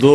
2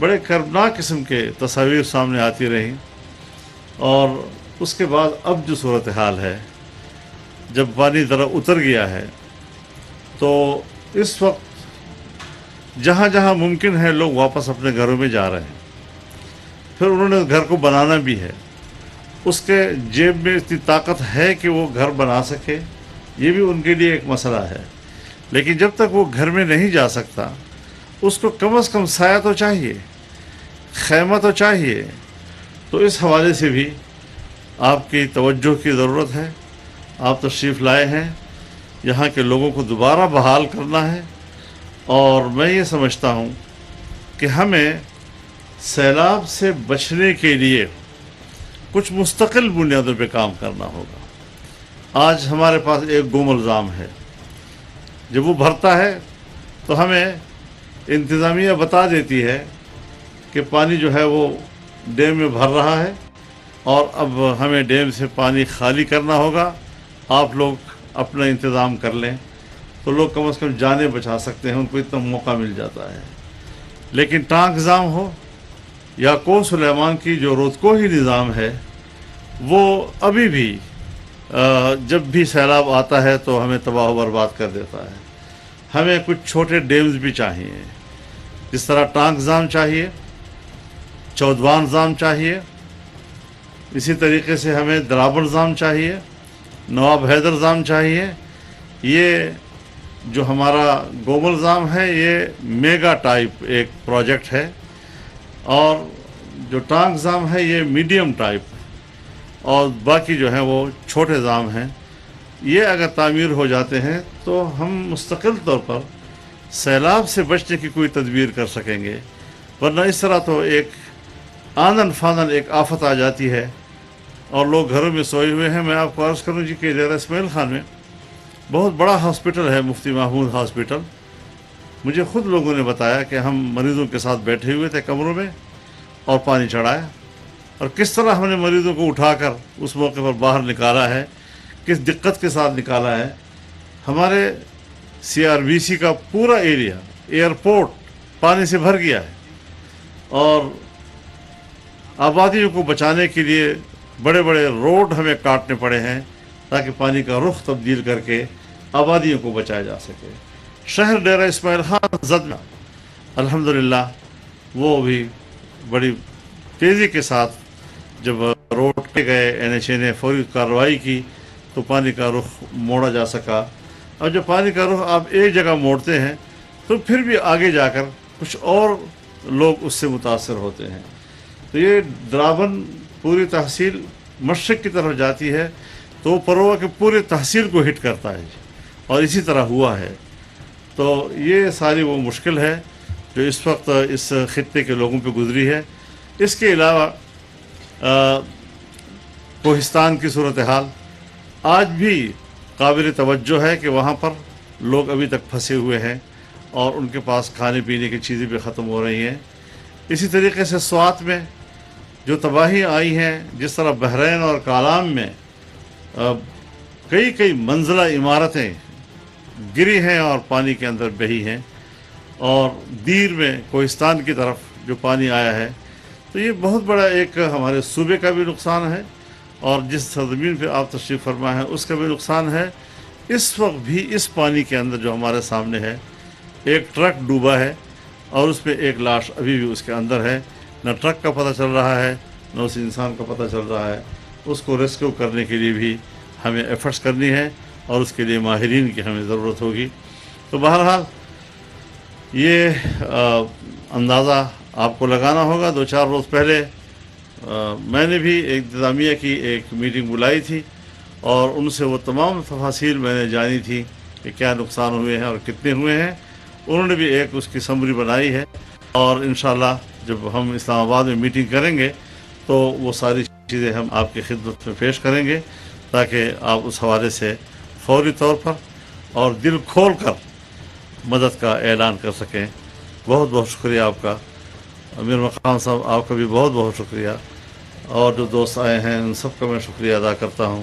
بڑے کربناک قسم کے تصاویر سامنے آتی رہیں، اور اس کے بعد اب جو صورتحال ہے، جب پانی ذرا اتر گیا ہے تو اس وقت جہاں جہاں ممکن ہے لوگ واپس اپنے گھروں میں جا رہے ہیں۔ پھر انہوں نے گھر کو بنانا بھی ہے، اس کے جیب میں اتنی طاقت ہے کہ وہ گھر بنا سکے، یہ بھی ان کے لیے ایک مسئلہ ہے۔ لیکن جب تک وہ گھر میں نہیں جا سکتا، اس کو کم از کم سایہ تو چاہیے، خیمہ تو چاہیے۔ تو اس حوالے سے بھی آپ کی توجہ کی ضرورت ہے۔ آپ تشریف لائے ہیں، یہاں کے لوگوں کو دوبارہ بحال کرنا ہے، اور میں یہ سمجھتا ہوں کہ ہمیں سیلاب سے بچنے کے لیے کچھ مستقل بنیادوں پہ کام کرنا ہوگا۔ آج ہمارے پاس ایک گوم الزام ہے، جب وہ بھرتا ہے تو ہمیں انتظامیہ بتا دیتی ہے کہ پانی جو ہے وہ ڈیم میں بھر رہا ہے اور اب ہمیں ڈیم سے پانی خالی کرنا ہوگا، آپ لوگ اپنا انتظام کر لیں۔ تو لوگ کم از کم جانیں بچا سکتے ہیں، ان کو اتنا موقع مل جاتا ہے۔ لیکن ٹانک نظام ہو یا کو سلیمان کی جو رودکو ہی نظام ہے، وہ ابھی بھی جب بھی سیلاب آتا ہے تو ہمیں تباہ و برباد کر دیتا ہے۔ ہمیں کچھ چھوٹے ڈیمز بھی چاہیے، جس طرح ٹانک نظام چاہیے، چودوان نظام چاہیے، اسی طریقے سے ہمیں درابر نظام چاہیے، نواب حیدر نظام چاہیے۔ یہ جو ہمارا گومل نظام ہے یہ میگا ٹائپ ایک پروجیکٹ ہے، اور جو ٹانک نظام ہے یہ میڈیم ٹائپ، اور باقی جو ہیں وہ چھوٹے نظام ہیں۔ یہ اگر تعمیر ہو جاتے ہیں تو ہم مستقل طور پر سیلاب سے بچنے کی کوئی تدبیر کر سکیں گے، ورنہ اس طرح تو ایک آنن فانن ایک آفت آ جاتی ہے اور لوگ گھروں میں سوئے ہوئے ہیں۔ میں آپ کو عرض کروں جی کہ ڈیرہ اسماعیل خان میں بہت بڑا ہاسپٹل ہے، مفتی محمود ہاسپٹل۔ مجھے خود لوگوں نے بتایا کہ ہم مریضوں کے ساتھ بیٹھے ہوئے تھے کمروں میں اور پانی چڑھایا، اور کس طرح ہم نے مریضوں کو اٹھا کر اس موقع پر باہر نکالا ہے، کس دقت کے ساتھ نکالا ہے۔ ہمارے سی آر بی سی کا پورا ایریا، ایئرپورٹ پانی سے بھر گیا ہے، اور آبادیوں کو بچانے کے لیے بڑے بڑے روڈ ہمیں کاٹنے پڑے ہیں تاکہ پانی کا رخ تبدیل کر کے آبادیوں کو بچایا جا سکے۔ شہر ڈیرہ اسماعیل خان زد میں الحمدللہ وہ بھی بڑی تیزی کے ساتھ جب روڈ پہ گئے، این ایچ اے نے فوری کارروائی کی تو پانی کا رخ موڑا جا سکا۔ اور جب پانی کا رخ آپ ایک جگہ موڑتے ہیں تو پھر بھی آگے جا کر کچھ اور لوگ اس سے متاثر ہوتے ہیں۔ تو یہ درابن پوری تحصیل مشرق کی طرف جاتی ہے تو پروا کے پورے تحصیل کو ہٹ کرتا ہے، اور اسی طرح ہوا ہے۔ تو یہ ساری وہ مشکل ہے جو اس وقت اس خطے کے لوگوں پہ گزری ہے۔ اس کے علاوہ کوہستان کی صورتحال آج بھی قابل توجہ ہے کہ وہاں پر لوگ ابھی تک پھنسے ہوئے ہیں اور ان کے پاس کھانے پینے کی چیزیں بھی ختم ہو رہی ہیں۔ اسی طریقے سے سوات میں جو تباہی آئی ہیں، جس طرح بحرین اور کالام میں کئی منزلہ عمارتیں گری ہیں اور پانی کے اندر بہی ہیں، اور دیر میں کوہستان کی طرف جو پانی آیا ہے، تو یہ بہت بڑا ایک ہمارے صوبے کا بھی نقصان ہے، اور جس سرزمین پہ آپ تشریف فرما ہیں اس کا بھی نقصان ہے۔ اس وقت بھی اس پانی کے اندر جو ہمارے سامنے ہے، ایک ٹرک ڈوبا ہے اور اس میں ایک لاش ابھی بھی اس کے اندر ہے۔ نہ ٹرک کا پتہ چل رہا ہے، نہ اس انسان کا پتہ چل رہا ہے۔ اس کو ریسکیو کرنے کے لیے بھی ہمیں ایفرٹس کرنی ہے، اور اس کے لیے ماہرین کی ہمیں ضرورت ہوگی۔ تو بہرحال یہ اندازہ آپ کو لگانا ہوگا۔ 2-4 روز پہلے میں نے بھی انتظامیہ کی ایک میٹنگ بلائی تھی، اور ان سے وہ تمام تفاصیل میں نے جانی تھی کہ کیا نقصان ہوئے ہیں اور کتنے ہوئے ہیں۔ انہوں نے بھی ایک اس کی سمری بنائی ہے، اور انشاءاللہ جب ہم اسلام آباد میں میٹنگ کریں گے تو وہ ساری چیزیں ہم آپ کی خدمت میں پیش کریں گے، تاکہ آپ اس حوالے سے فوری طور پر اور دل کھول کر مدد کا اعلان کر سکیں۔ بہت بہت شکریہ آپ کا امیر مقام صاحب، آپ کا بھی بہت بہت شکریہ، اور جو دوست آئے ہیں ان سب کا میں شکریہ ادا کرتا ہوں۔